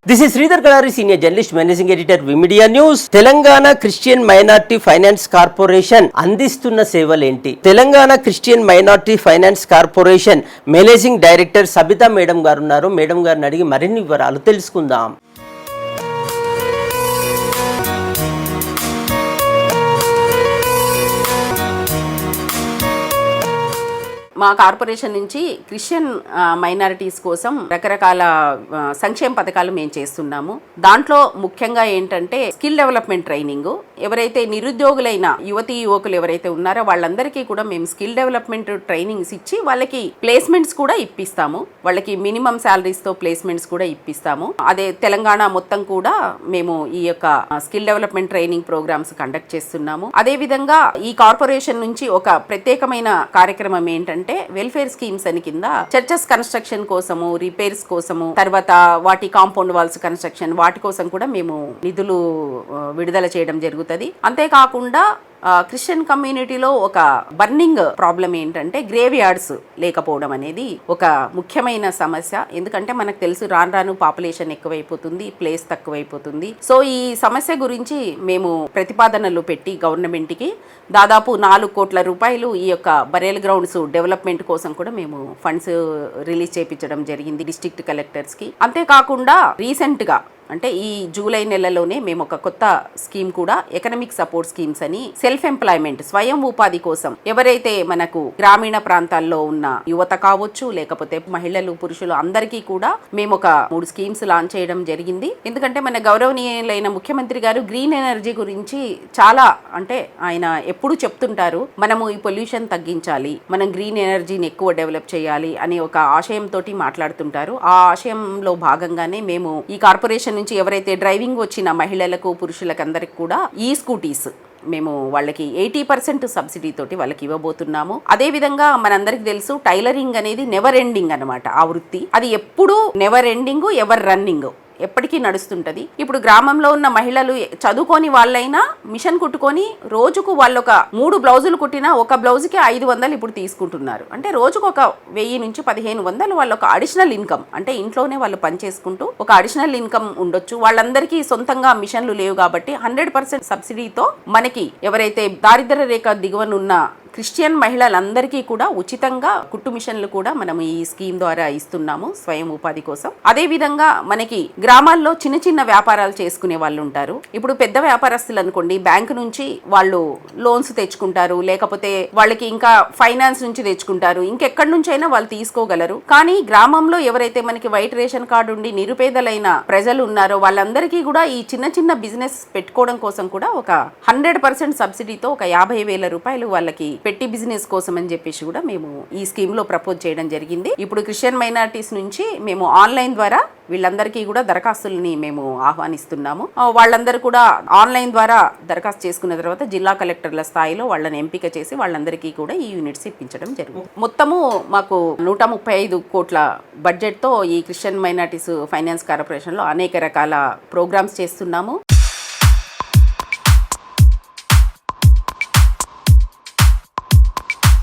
This is Sridhar Kadari, Senior Journalist, Managing Editor, Vimedia News. Telangana Christian minority finance corporation అందిస్తున్న సేవలేంటి? Telangana Christian minority finance corporation managing director Sabita madam గారు ఉన్నారు. Madam గారిని అడిగి మరిన్ని వివరాలు తెలుసుకుందాం. మా కార్పొరేషన్ నుంచి క్రిస్టియన్ మైనారిటీస్ కోసం రకరకాల సంక్షేమ పథకాలు మేము చేస్తున్నాము. దాంట్లో ముఖ్యంగా ఏంటంటే స్కిల్ డెవలప్మెంట్ ట్రైనింగ్. ఎవరైతే నిరుద్యోగులైన యువతీ యువకులు ఎవరైతే ఉన్నారో వాళ్ళందరికీ కూడా మేము స్కిల్ డెవలప్మెంట్ ట్రైనింగ్స్ ఇచ్చి వాళ్ళకి ప్లేస్మెంట్స్ కూడా ఇప్పిస్తాము. వాళ్ళకి మినిమం శాలరీస్తో ప్లేస్మెంట్స్ కూడా ఇప్పిస్తాము. అదే తెలంగాణ మొత్తం కూడా మేము ఈ యొక్క skill development training programmes conduct చేస్తున్నాము. అదే విధంగా ఈ కార్పొరేషన్ నుంచి ఒక ప్రత్యేకమైన కార్యక్రమం ఏంటంటే వెల్ఫేర్ స్కీమ్స్ అని కింద చర్చెస్ కన్స్ట్రక్షన్ కోసము, రిపేర్స్ కోసము, తర్వాత వాటి కాంపౌండ్ వాల్స్ కన్స్ట్రక్షన్ వాటి కోసం కూడా మేము నిధులు విడుదల చేయడం జరుగుతుంది. అంతేకాకుండా క్రిస్టియన్ కమ్యూనిటీలో ఒక బర్నింగ్ ప్రాబ్లం ఏంటంటే గ్రేవ్ యార్డ్స్ లేకపోవడం అనేది ఒక ముఖ్యమైన సమస్య. ఎందుకంటే మనకు తెలుసు రాను రాను పాపులేషన్ ఎక్కువైపోతుంది, ప్లేస్ తక్కువైపోతుంది. సో ఈ సమస్య గురించి మేము ప్రతిపాదనలు పెట్టి గవర్నమెంట్కి దాదాపు 4 కోట్ల రూపాయలు ఈ యొక్క బరేల్ గ్రౌండ్స్ డెవలప్మెంట్ కోసం కూడా మేము ఫండ్స్ రిలీజ్ చేయించడం జరిగింది డిస్ట్రిక్ట్ కలెక్టర్స్కి. అంతేకాకుండా రీసెంట్గా అంటే ఈ జూలై నెలలోనే మేము ఒక కొత్త స్కీమ్ కూడా ఎకనామిక్ సపోర్ట్ స్కీమ్స్ అని సెల్ఫ్ ఎంప్లాయ్మెంట్ స్వయం ఉపాధి కోసం ఎవరైతే మనకు గ్రామీణ ప్రాంతాల్లో ఉన్న యువత కావచ్చు, లేకపోతే మహిళలు పురుషులు అందరికీ కూడా మేము ఒక 3 స్కీమ్స్ లాంచ్ చేయడం జరిగింది. ఎందుకంటే మన గౌరవనీయులైన ముఖ్యమంత్రి గారు గ్రీన్ ఎనర్జీ గురించి చాలా అంటే ఆయన ఎప్పుడు చెప్తుంటారు, మనము ఈ పొల్యూషన్ తగ్గించాలి, మనం గ్రీన్ ఎనర్జీని ఎక్కువ డెవలప్ చేయాలి అనే ఒక ఆశయంతో మాట్లాడుతుంటారు. ఆ ఆశయంలో భాగంగానే మేము ఈ కార్పొరేషన్ నుంచి ఎవరైతే డ్రైవింగ్ వచ్చిన మహిళలకు పురుషులకు అందరికి కూడా ఈ స్కూటీస్ మేము వాళ్ళకి 80% సబ్సిడీ తోటి వాళ్ళకి ఇవ్వబోతున్నాము. అదే విధంగా మనందరికి తెలుసు టైలరింగ్ అనేది నెవర్ ఎండింగ్ అనమాట. ఆ వృత్తి అది ఎప్పుడు నెవర్ ఎండింగ్, ఎవర్ రన్నింగ్, ఎప్పటికీ నడుస్తుంటది. ఇప్పుడు గ్రామంలో ఉన్న మహిళలు చదువుకొని వాళ్ళైనా మిషన్ కుట్టుకొని రోజుకు వాళ్ళు ఒక 3 బ్లౌజులు కుట్టినా ఒక బ్లౌజ్కి 500 ఇప్పుడు తీసుకుంటున్నారు. అంటే రోజుకు ఒక 1000 నుంచి 1500 వాళ్ళు ఒక అడిషనల్ ఇన్కమ్, అంటే ఇంట్లోనే వాళ్ళు పనిచేసుకుంటూ ఒక అడిషనల్ ఇన్కమ్ ఉండొచ్చు. వాళ్ళందరికీ సొంతంగా మిషన్లు లేవు కాబట్టి 100% సబ్సిడీతో మనకి ఎవరైతే దారిద్ర్య రేఖ దిగువనున్న క్రిస్టియన్ మహిళలందరికీ కూడా ఉచితంగా కుట్టు మిషన్లు కూడా మనం ఈ స్కీమ్ ద్వారా ఇస్తున్నాము స్వయం ఉపాధి కోసం. అదే విధంగా మనకి గ్రామాల్లో చిన్న చిన్న వ్యాపారాలు చేసుకునే వాళ్ళు ఉంటారు. ఇప్పుడు పెద్ద వ్యాపారస్తులు అనుకోండి, బ్యాంకు నుంచి వాళ్ళు లోన్స్ తెచ్చుకుంటారు, లేకపోతే వాళ్ళకి ఇంకా ఫైనాన్స్ నుంచి తెచ్చుకుంటారు, ఇంకెక్కడి నుంచైనా వాళ్ళు తీసుకోగలరు. కానీ గ్రామంలో ఎవరైతే మనకి వైట్ రేషన్ కార్డు ఉండి నిరుపేదలైన ప్రజలు ఉన్నారో వాళ్ళందరికీ కూడా ఈ చిన్న చిన్న బిజినెస్ పెట్టుకోవడం కోసం కూడా ఒక 100% సబ్సిడీతో ఒక 50,000 రూపాయలు వాళ్ళకి పెట్టి బిజినెస్ కోసం అని చెప్పేసి కూడా మేము ఈ స్కీమ్ లో ప్రపోజ్ చేయడం జరిగింది. ఇప్పుడు క్రిస్టియన్ మైనారిటీస్ నుంచి మేము ఆన్లైన్ ద్వారా వీళ్ళందరికీ కూడా దరఖాస్తుల్ని మేము ఆహ్వానిస్తున్నాము. వాళ్ళందరూ కూడా ఆన్లైన్ ద్వారా దరఖాస్తు చేసుకున్న తర్వాత జిల్లా కలెక్టర్ల స్థాయిలో వాళ్ళని ఎంపిక చేసి వాళ్ళందరికీ కూడా ఈ యూనిట్స్ ఇప్పించడం జరుగుతుంది. మొత్తము మాకు 135 కోట్ల బడ్జెట్ తో ఈ క్రిస్టియన్ మైనారిటీస్ ఫైనాన్స్ కార్పొరేషన్ లో అనేక రకాల ప్రోగ్రామ్స్ చేస్తున్నాము.